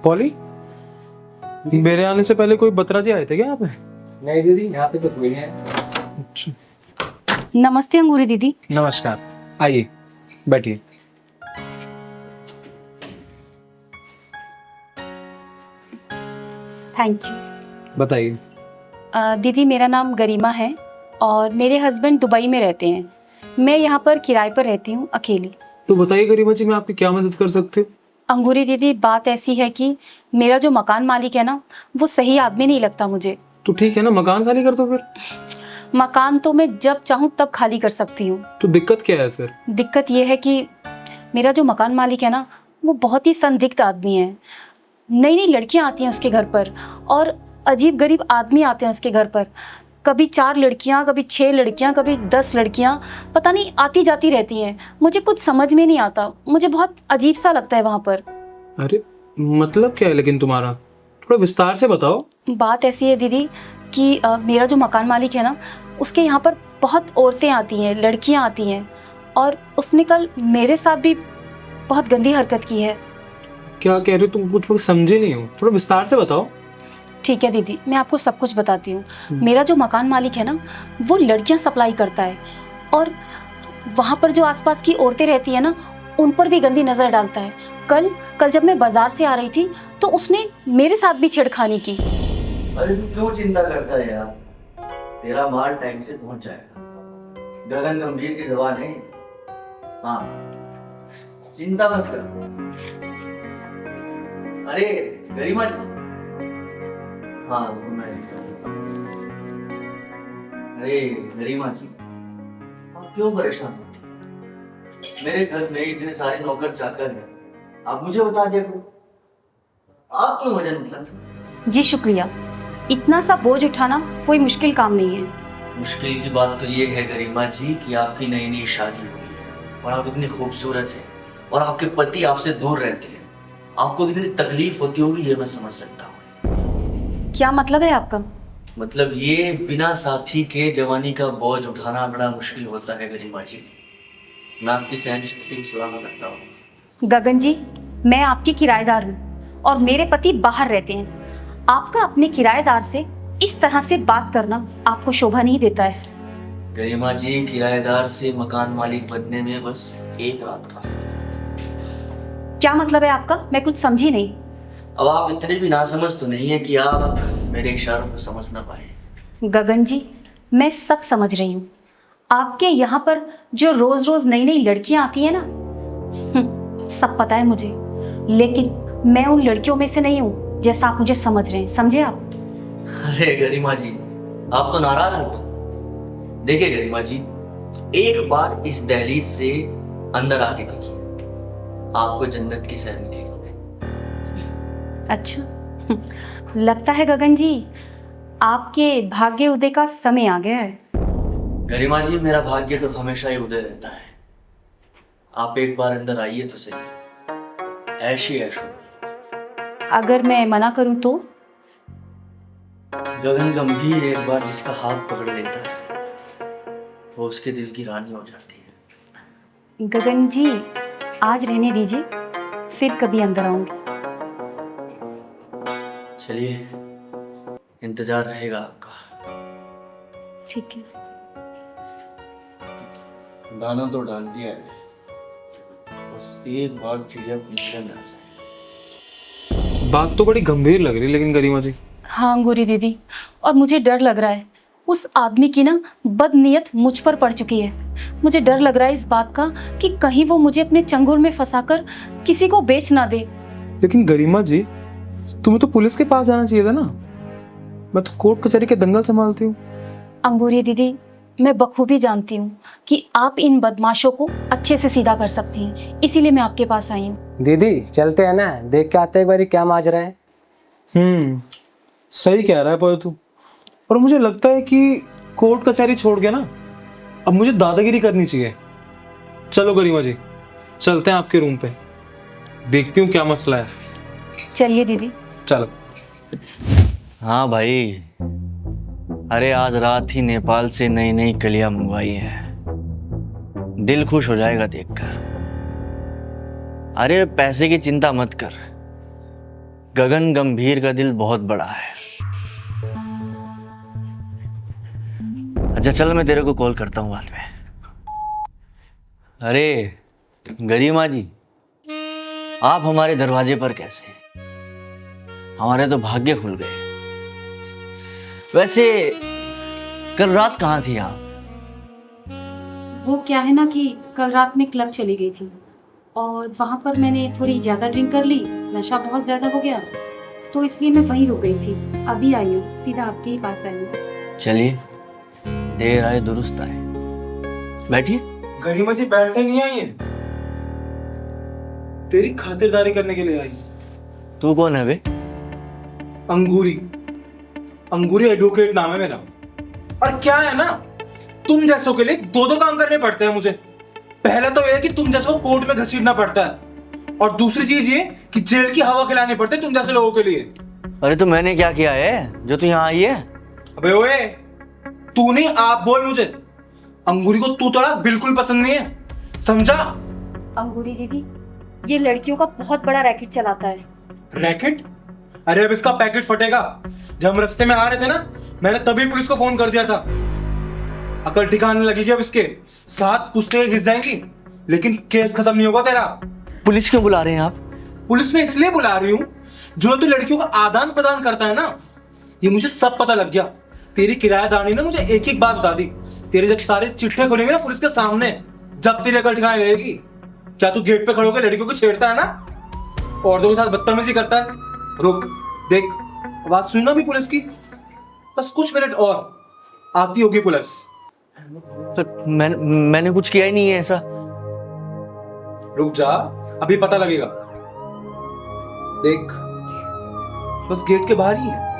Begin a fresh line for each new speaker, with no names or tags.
Poly, मेरे आने से पहले कोई बत्रा जी आए थे क्या यहाँ पे?
नहीं दीदी, यहाँ पे तो कोई नहीं है।
अच्छा,
नमस्ते अंगूरी दीदी।
नमस्कार, आइए बैठिए।
Thank you.
बताइए।
दीदी मेरा नाम गरिमा है और मेरे हस्बैंड दुबई में रहते हैं। मैं यहाँ पर किराए पर रहती हूँ अकेली।
तो बताइए गरिमा जी, मैं आपकी क्या मदद कर सकती हूँ?
अंगूरी दीदी, बात ऐसी है कि मेरा जो मकान मालिक है ना, वो सही आदमी नहीं लगता मुझे।
तो ठीक है ना, मकान खाली कर दो फिर।
मकान तो मैं जब चाहूँ तब खाली कर सकती हूँ।
तो दिक्कत क्या है फिर?
दिक्कत ये है कि मेरा जो मकान मालिक है ना, वो बहुत ही संदिग्ध आदमी है। नई नई लड़कियाँ आती हैं उसके घर पर और अजीब गरीब आदमी आते हैं उसके घर पर। कभी 4 लड़कियाँ, कभी 6 लड़कियाँ, कभी 10 लड़कियाँ, पता नहीं आती जाती रहती हैं। मुझे कुछ समझ में नहीं आता, मुझे बहुत अजीब सा लगता है वहाँ पर।
अरे मतलब क्या है लेकिन तुम्हारा? थोड़ा विस्तार से बताओ।
बात ऐसी है दीदी कि मेरा जो मकान मालिक है ना, उसके यहाँ पर बहुत औरतें आती हैं, लड़कियाँ आती हैं, और उसने कल मेरे साथ भी बहुत गंदी हरकत की है।
क्या कह रहे हो तुम? कुछ समझे नहीं हो, थोड़ा विस्तार से बताओ।
ठीक है दीदी, मैं आपको सब कुछ बताती हूँ। मेरा जो मकान मालिक है ना, वो लड़कियां सप्लाई करता है और वहाँ पर जो आसपास की औरतें रहती है ना, उन पर भी गंदी नज़र डालता है। कल जब मैं बाजार से आ रही थी तो उसने मेरे साथ भी छेड़खानी की।
अरे तू क्यों चिंता करता है यार? तेरा माल टाइम से पहुंच जाएगा। गगन गंभीर की जबान है। हाँ, चिंता मत कर। अरे गरिमा जी। हाँ मैं। अरे गरिमा जी, आप क्यों परेशान होते? मेरे घर में इतने सारे नौकर चाकर हैं, आप मुझे बता दिया करो। आप क्यों वजन उठाते?
जी शुक्रिया। इतना सा बोझ उठाना कोई मुश्किल काम नहीं है।
मुश्किल की बात तो ये है गरिमा जी कि आपकी नई नई शादी हुई है और आप इतनी खूबसूरत हैं और आपके पति आपसे दूर रहते हैं। आपको कितनी तकलीफ होती होगी ये मैं समझ सकता हूँ।
क्या मतलब है आपका?
मतलब ये बिना साथी के जवानी का बोझ उठाना बड़ा मुश्किल होता है गरिमा जी। मैं आपकी सहन शक्ति की सराहना करता हूँ।
गगन जी, मैं आपकी किराएदार हूँ और मेरे पति बाहर रहते हैं। आपका अपने किराएदार से इस तरह से बात करना आपको शोभा नहीं देता है।
गरिमा जी, किराएदार से मकान मालिक बनने में बस एक रात का।
क्या मतलब है आपका? मैं कुछ समझी नहीं।
अब आप इतने भी नासमझ तो नहीं है कि आप मेरे इशारों को समझ ना पाए।
गगन जी, मैं सब समझ रही हूँ। आपके यहाँ पर जो रोज रोज नई नई लड़कियां आती हैं ना, सब पता है मुझे, लेकिन मैं उन लड़कियों में से नहीं हूँ जैसा आप मुझे समझ रहे हैं। समझे आप?
अरे गरिमा जी, आप तो नाराज हो। देखिए गरिमा जी, एक बार इस दहलीज से अंदर आके देखिए, आपको जन्नत की सैर मिलेगी।
अच्छा, लगता है गगन जी आपके भाग्य उदय का समय आ गया है।
गरिमा जी, मेरा भाग्य तो हमेशा ही उदय रहता है। आप एक बार अंदर आइए तो सही। ऐशी ऐशो।
अगर मैं मना करूं तो?
गगन गंभीर एक बार जिसका हाथ पकड़ लेता है, वो उसके दिल की रानी हो जाती है।
गगन जी, आज रहने दीजिए, फिर कभी अंदर आऊंगी।
चलिए, इंतजार रहेगा आपका।
ठीक है।
दाना तो डाल दिया है, बस एक बार चिड़िया पिंजरे में आ जाए।
बात तो बड़ी गंभीर लग रही है लेकिन गरिमा जी।
हाँ अंगूरी दीदी, और मुझे डर लग रहा है। उस आदमी की ना बदनीयत मुझ पर पड़ चुकी है। मुझे डर लग रहा है इस बात का कि कहीं वो मुझे अपने चंगुल में फंसाकर किसी को बेच ना दे।
लेकिन गरिमा जी, तुम्हें तो पुलिस के पास जाना चाहिए था ना। मैं तो कोर्ट कचहरी के दंगल संभालती हूँ।
अंगूरी दीदी, मैं बखूबी जानती हूँ कि आप इन बदमाशों को अच्छे से सीधा कर सकती हैं, इसीलिए मैं आपके पास आई हूँ।
दीदी चलते हैं ना, देख के आते हैं एक बारी क्या माजरा है।
सही कह रहा है पर तू। और मुझे लगता है कि कोर्ट कचहरी छोड़ के ना अब मुझे दादागिरी करनी चाहिए। चलो गरिमा जी, चलते हैं आपके रूम पे, देखती हूँ क्या मसला है।
चलिए दीदी।
चलो।
हाँ भाई, अरे आज रात ही नेपाल से नई नई कलियां मंगवाई है। दिल खुश हो जाएगा देखकर। अरे पैसे की चिंता मत कर, गगन गंभीर का दिल बहुत बड़ा है। अच्छा चल, मैं तेरे को कॉल करता हूँ बाद में। अरे गरिमा जी, आप हमारे दरवाजे पर कैसे? हमारे तो भाग्य खुल गए। वैसे कल रात कहाँ थी आप?
वो क्या है ना कि कल रात में क्लब चली गई थी और वहाँ पर मैंने थोड़ी ज़्यादा ड्रिंक कर ली, नशा बहुत ज़्यादा हो गया, तो इसलिए मैं वहीं रुक गई थी। अभी आई हूँ, सीधा आपके ही पास आई हूँ।
चलिए, देर आए दुरुस्त आए, बैठिए।
गरिमा जी बैठने नहीं आई है, तेरी खातिरदारी करने के लिए आई।
तू कौन है बे?
अंगूरी, अंगूरी एडवोकेट नाम है मेरा। और क्या है ना, तुम जैसों के लिए दो दो काम करने पड़ते हैं मुझे। पहला तो यह है कि तुम जैसों को कोर्ट में घसीटना पड़ता है, और दूसरी चीज ये कि जेल की हवा खिलानी पड़ती है तुम जैसे लोगों के लिए।
अरे तो मैंने क्या किया है जो तू यहाँ आई है?
अबे ओए, तू नहीं आप बोल मुझे। अंगूरी को तू तोड़ा बिल्कुल पसंद नहीं है, समझा?
अंगूरी दीदी, ये लड़कियों का बहुत बड़ा रैकेट चलाता है।
रैकेट? अरे अब इसका पैकेट फटेगा। जब हम रास्ते में आ रहे थे ना, मैंने तभी पुलिस को फोन कर दिया था। अकल ठिकाने लगेगी अब इसके, साथ पुस्तकें घिस जाएंगी, लेकिन केस खत्म नहीं होगा तेरा।
पुलिस क्यों बुला रहे हैं आप?
पुलिस में इसलिए बुला रही हूँ, जो तू लड़कियों का आदान प्रदान करता है ना, ये मुझे सब पता लग गया। तेरी किरायादारनी ने मुझे एक एक बात बता दी। तेरे जब सारे चिट्ठे खुलेंगे ना पुलिस के सामने, जब तेरी अकल ठिकाने लगेगी। क्या तू गेट पे खड़े होकर लड़कियों को छेड़ता है ना, औरतों के साथ बदतमीजी करता है? रुक, देख, आवाज सुनना भी पुलिस की। बस कुछ मिनट और, आती होगी पुलिस।
तो मैंने कुछ किया ही नहीं है ऐसा।
रुक जा, अभी पता लगेगा। देख, बस गेट के बाहर ही है।